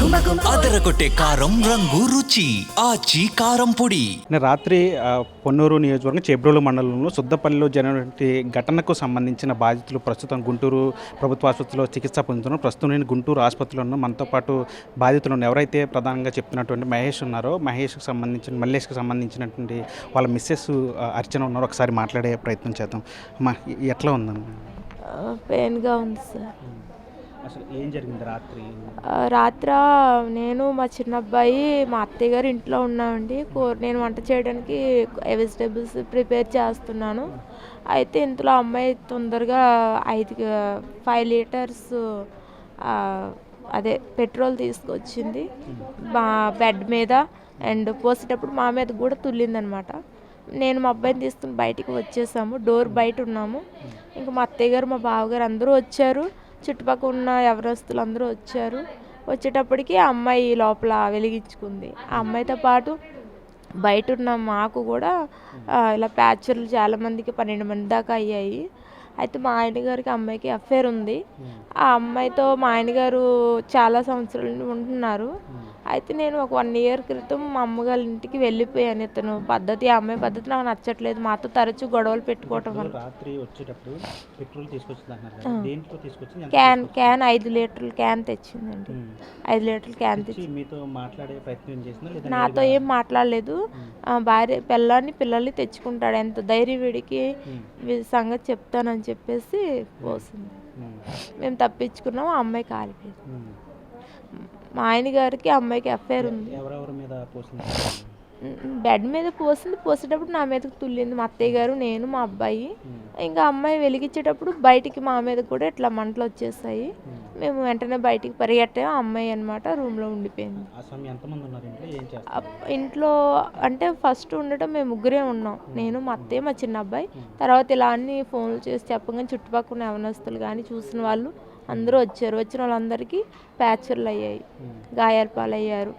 అదరగొట్టే కారం రంగు రుచి ఆచి కారం పొడి. రాత్రి పొన్నూరు నియోజకవర్గం చేబ్రోలు మండలంలో సుద్దపల్లిలో జరిగినటువంటి ఘటనకు సంబంధించిన బాధితులు ప్రస్తుతం గుంటూరు ప్రభుత్వ ఆసుపత్రిలో చికిత్స పొందుతున్నారు. ప్రస్తుతం నేను గుంటూరు ఆసుపత్రిలో ఉన్న మనతో పాటు బాధితులు ఉన్న ఎవరైతే ప్రధానంగా చెప్తున్నటువంటి మహేష్కి సంబంధించినటువంటి వాళ్ళ మిస్సెస్ అర్చన ఉన్నారు. ఒకసారి మాట్లాడే ప్రయత్నం చేద్దాం. అమ్మా, ఎట్లా ఉందమ్మా? పెయిన్గా ఉంది సార్. అసలు ఏం జరిగింది రాత్ర నేను మా చిన్న అబ్బాయి మా అత్తయ్య గారు ఇంట్లో ఉన్నామండి. నేను వంట చేయడానికి వెజిటేబుల్స్ ప్రిపేర్ చేస్తున్నాను. అయితే ఇంతలో అమ్మాయి తొందరగా 5 లీటర్స్ అదే పెట్రోల్ తీసుకొచ్చింది మా బెడ్ మీద. అండ్ పోసేటప్పుడు మా మీద కూడా తుల్లిందనమాట. నేను మా అబ్బాయిని తీసుకుని బయటికి వచ్చేసాము. డోర్ బయట ఉన్నాము. ఇంకా మా అత్తయ్య గారు మా బావగారు అందరూ వచ్చారు. చుట్టుపక్కల ఉన్న ఎవరస్తులు అందరూ వచ్చారు. వచ్చేటప్పటికి ఆ అమ్మాయి లోపల వెలిగించుకుంది. ఆ అమ్మాయితో పాటు బయట ఉన్న మాకు కూడా ఇలా ప్యాచర్లు చాలామందికి 12 మంది దాకా అయ్యాయి. అయితే మా ఆయన గారికి అమ్మాయికి అఫేర్ ఉంది. ఆ అమ్మాయితో మా ఆయన గారు చాలా సంవత్సరాల నుండి ఉంటున్నారు. అయితే నేను ఒక 1 ఇయర్ క్రితం మా అమ్మగారి ఇంటికి వెళ్ళిపోయాను. ఇతను పద్ధతి, ఆ అమ్మాయి పద్ధతి నాకు నచ్చట్లేదు. మాతో తరచూ గొడవలు పెట్టుకోవటం వల్ల క్యాన్ 5 లీటర్ల క్యాన్ తెచ్చిందండి. 5 లీటర్ల క్యాన్ తెచ్చి నాతో ఏం మాట్లాడలేదు. భార్య పిల్లల్ని తెచ్చుకుంటాడు, ఎంత ధైర్యం వీడికి, సంగతి చెప్తానని చెప్పేసి పోసింది. మేము తప్పించుకున్నాము. ఆ అమ్మాయి కాలిపోయింది. మా ఆయన గారికి అమ్మాయికి అఫేర్ ఉంది. బెడ్ మీద పోసేటప్పుడు నా మీదకి తుల్లింది. మా అత్తయ్య గారు, నేను, మా అబ్బాయి. ఇంకా అమ్మాయి వెలిగించేటప్పుడు బయటికి మా మీద కూడా ఇట్లా మంటలు వచ్చేసాయి. మేము వెంటనే బయటికి పరిగెట్టాము. అమ్మాయి అనమాట రూమ్లో ఉండిపోయింది. ఇంట్లో అంటే ఫస్ట్ ఉండటం మేము 3 ఉన్నాం. నేను, మా అత్తయ్య, మా చిన్న అబ్బాయి. తర్వాత ఇలా అన్ని ఫోన్లు చేసి చెప్పగానే చుట్టుపక్కల యవనస్తులు కానీ చూసిన వాళ్ళు అందరూ వచ్చారు. వచ్చిన వాళ్ళందరికీ ప్యాచర్లు అయ్యాయి, గాయాల పాలయ్యారు.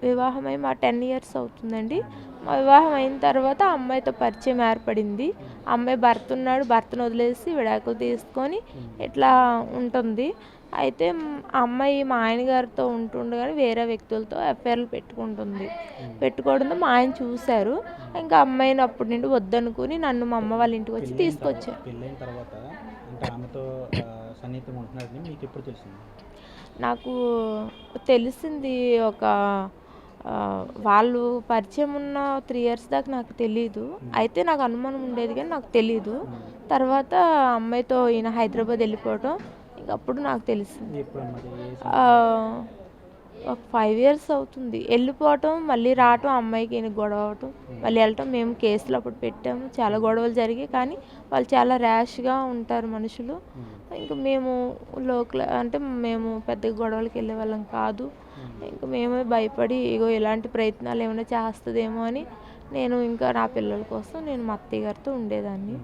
వివాహమై మా 10 ఇయర్స్ అవుతుందండి. మా వివాహం అయిన తర్వాత అమ్మాయితో పరిచయం ఏర్పడింది. అమ్మాయి భర్త ఉన్నాడు, భర్తను వదిలేసి విడాకులు తీసుకొని ఇట్లా ఉంటుంది. అయితే అమ్మాయి మా ఆయన గారితో ఉంటుండగానే వేరే వ్యక్తులతో అఫైర్లు పెట్టుకోవడంతో మా ఆయన చూశారు. ఇంకా అమ్మాయిని అప్పటి నుండి వద్దనుకుని నన్ను మా అమ్మ వాళ్ళ ఇంటికి వచ్చి తీసుకొచ్చారు. నాకు తెలిసింది వాళ్ళు పరిచయం ఉన్న 3 ఇయర్స్ దాకా నాకు తెలీదు. అయితే నాకు అనుమానం ఉండేది కానీ నాకు తెలీదు. తర్వాత అమ్మాయితో ఈయన హైదరాబాద్ వెళ్ళిపోవటం ఇంకప్పుడు నాకు తెలిసింది. ఒక 5 ఇయర్స్ అవుతుంది. వెళ్ళిపోవటం, మళ్ళీ రావటం, అమ్మాయికి ఈయన గొడవ అవటం, మళ్ళీ వెళ్ళటం. మేము కేసులు అప్పుడు పెట్టాము. చాలా గొడవలు జరిగాయి. కానీ వాళ్ళు చాలా ర్యాష్గా ఉంటారు మనుషులు. ఇంకా మేము మేము పెద్దగా గొడవలకి వెళ్ళే వాళ్ళం కాదు. ఇంకా మేమే భయపడి ఇలాంటి ప్రయత్నాలు ఏమైనా చేస్తుందేమో అని నేను ఇంకా నా పిల్లల కోసం నేను మా అత్తయ్య గారితో ఉండేదాన్ని.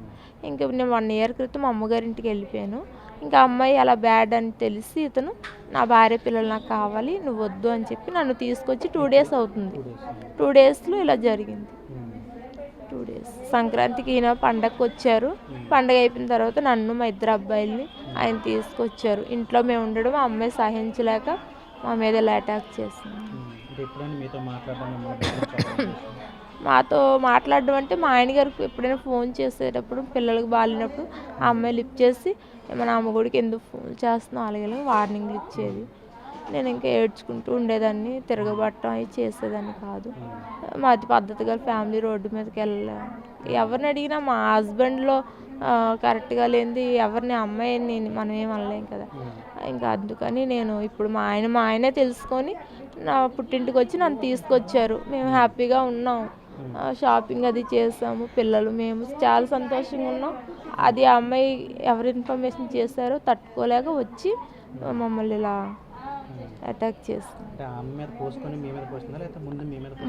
ఇంకా నేను 1 ఇయర్ క్రితం అమ్మగారింటికి వెళ్ళిపోయాను. ఇంకా అమ్మాయి అలా బ్యాడ్ అని తెలిసి ఇతను నా భార్య పిల్లలు నాకు కావాలి, నువ్వు వద్దు అని చెప్పి నన్ను తీసుకొచ్చి 2 డేస్ అవుతుంది. 2 డేస్లో ఇలా జరిగింది. 2 డేస్ సంక్రాంతికి ఈయన పండగకి వచ్చారు. పండగ అయిపోయిన తర్వాత నన్ను మా 2 అబ్బాయిల్ని ఆయన తీసుకొచ్చారు. ఇంట్లో మేము ఉండడం ఆ అమ్మాయి సహించలేక మా మీద ఇలా అటాక్ చేసింది. మాతో మాట్లాడడం అంటే మా ఆయన గారికి ఎప్పుడైనా ఫోన్ చేసేటప్పుడు పిల్లలకు బాగాలేనప్పుడు ఆ అమ్మాయి లిఫ్ట్ చేసి ఏమైనా అమ్మగుడికి ఎందుకు ఫోన్ చేస్తున్నావు అలాగే వార్నింగ్లు ఇచ్చేది. నేను ఇంకా ఏడ్చుకుంటూ ఉండేదాన్ని. తిరగబట్టడం అవి చేసేదాన్ని కాదు. మాది పద్ధతిగా ఫ్యామిలీ రోడ్డు మీదకి వెళ్ళాను. ఎవరిని అడిగినా మా హస్బెండ్లో కరెక్ట్గా లేనిది ఎవరిని అమ్మాయిని మనం ఏం అనలేం కదా. ఇంకా అందుకని నేను ఇప్పుడు మా ఆయనే తెలుసుకొని నా పుట్టింటికి వచ్చి నన్ను తీసుకొచ్చారు. మేము హ్యాపీగా ఉన్నాం. షాపింగ్ అది చేసాము. పిల్లలు మేము చాలా సంతోషంగా ఉన్నాం. అది ఆ అమ్మాయి ఎవరు ఇన్ఫర్మేషన్ చేశారో తట్టుకోలేక వచ్చి మమ్మల్ని ఇలా అటాక్ చేస్తుంది.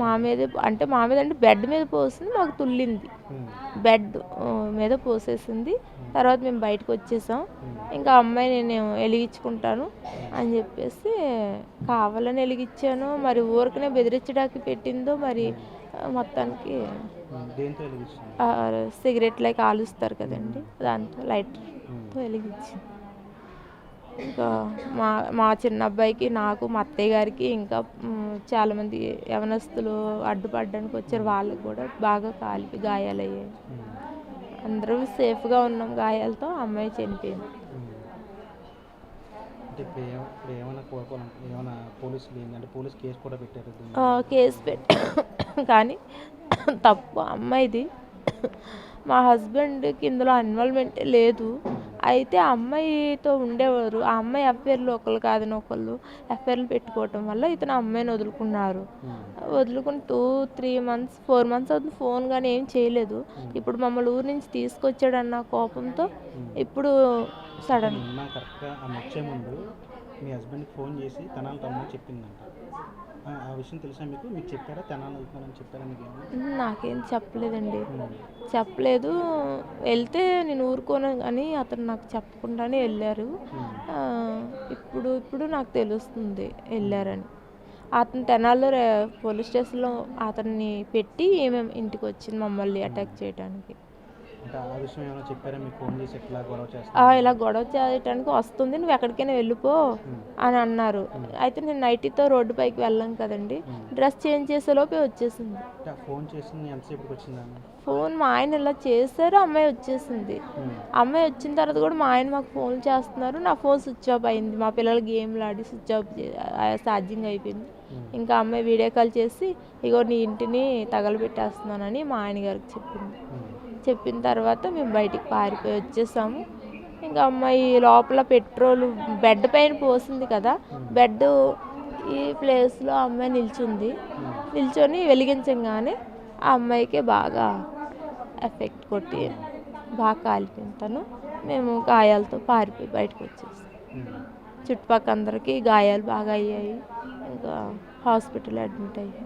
మా మీద అంటే బెడ్ మీద పోసింది, మాకు తుల్లింది. బెడ్ మీద పోసేసింది. తర్వాత మేము బయటకు వచ్చేసాం. ఇంకా అమ్మాయిని నేను వెలిగించుకుంటాను అని చెప్పేసి కావాలని వెలిగించాను. మరి ఊరికనే బెదిరించడానికి పెట్టిందో మరి మొత్తానికి సిగరెట్ లైక్ కాలుస్తారు కదండి, దాంతో లైటర్తో వెలిగించింది. ఇంకా మా మా చిన్న అబ్బాయికి, నాకు, మా అత్తయ్య గారికి, ఇంకా చాలామంది యవనస్తులు అడ్డుపడడానికి వచ్చారు, వాళ్ళకి కూడా బాగా గాయాలయ్యాయి. అందరూ సేఫ్గా ఉన్నాం, గాయాలతో అమ్మాయి చనిపోయింది. అంటే ఇప్పుడు ఏమైనా కోరుకోవాలంటే ఏమైనా పోలీసులు ఏంటంటే పోలీస్ కేసు కూడా పెట్టారు దీని మీద. కేసు కానీ తప్పు అమ్మాయిది. మా హస్బెండ్కి ఇందులో ఇన్వాల్వ్మెంట్ లేదు. అయితే ఆ అమ్మాయితో ఉండేవారు. ఆ అమ్మాయి అఫేర్లు ఒకళ్ళు కాదని ఒకళ్ళు అఫేర్లు పెట్టుకోవటం వల్ల ఇతను ఆ అమ్మాయిని వదులుకున్నారు. వదులుకుని 2-3 months 4 months అవుతుంది, ఫోన్ కానీ ఏం చేయలేదు. ఇప్పుడు మమ్మల్ని ఊరు నుంచి తీసుకొచ్చాడన్న కోపంతో ఇప్పుడు సడన్ కరెక్ట్గా ఆమె వచ్చే ముందు మీ హస్బెండ్కి ఫోన్ చేసి తెనాలి రమ్మని చెప్పిందంట. ఆ విషయం తెలుసా మీకు? మీకు చెప్పారా తెనాలి వెళ్తున్నానని చెప్పారా మీకు? నాకేం చెప్పలేదండి, చెప్పలేదు. వెళ్తే నేను ఊరుకోను కానీ అతను నాకు చెప్పకుండానే వెళ్ళారు. ఇప్పుడు నాకు తెలుస్తుంది వెళ్ళారని. అతను తెనాల్లో పోలీస్ స్టేషన్లో అతన్ని పెట్టి మేము ఇంటికి వచ్చింది మమ్మల్ని అటాక్ చేయడానికి. అంటే ఆ విషయం ఏమైనా చెప్పారా మీకు? ఫోన్ చేసి ఎట్లా గొడవ చేస్తా ఇలా గొడవ చేయడానికి వస్తుంది, నువ్వు ఎక్కడికైనా వెళ్ళిపో అని అన్నారు. అయితే నేను నైటీతో రోడ్డు పైకి వెళ్ళాం కదండి, డ్రెస్ చేంజ్ చేసేలోపే వచ్చేసింది. ఫోన్ చేసింది ఎంతసేపుకి వచ్చిందా? ఫోన్ మా ఆయన ఇలా చేశారు, అమ్మాయి వచ్చేసింది. అమ్మాయి వచ్చిన తర్వాత కూడా మా ఆయన మాకు ఫోన్ చేస్తున్నారు, నా ఫోన్ స్విచ్ ఆఫ్ అయింది. మా పిల్లలు గేమ్లు ఆడి స్విచ్ ఆఫ్ ఛార్జింగ్ అయిపోయింది. ఇంకా అమ్మాయి వీడియో కాల్ చేసి ఇగో నీ ఇంటిని తగలబెట్టేస్తున్నానని మా ఆయన గారికి చెప్పింది. చెప్పిన తర్వాత మేము బయటికి పారిపోయి వచ్చేసాము. ఇంకా అమ్మాయి లోపల పెట్రోల్ బెడ్ పైన పోసింది కదా, బెడ్ ఈ ప్లేస్లో అమ్మాయి నిల్చొని వెలిగించగానే ఆ అమ్మాయికి బాగా ఎఫెక్ట్ కొట్టి బాగా కాలిపోయింది తను. మేము గాయాలతో పారిపోయి బయటకు వచ్చేసాం. చుట్టుపక్కల అందరికీ గాయాలు బాగా అయ్యాయి, ఇంకా హాస్పిటల్ అడ్మిట్ అయ్యాయి.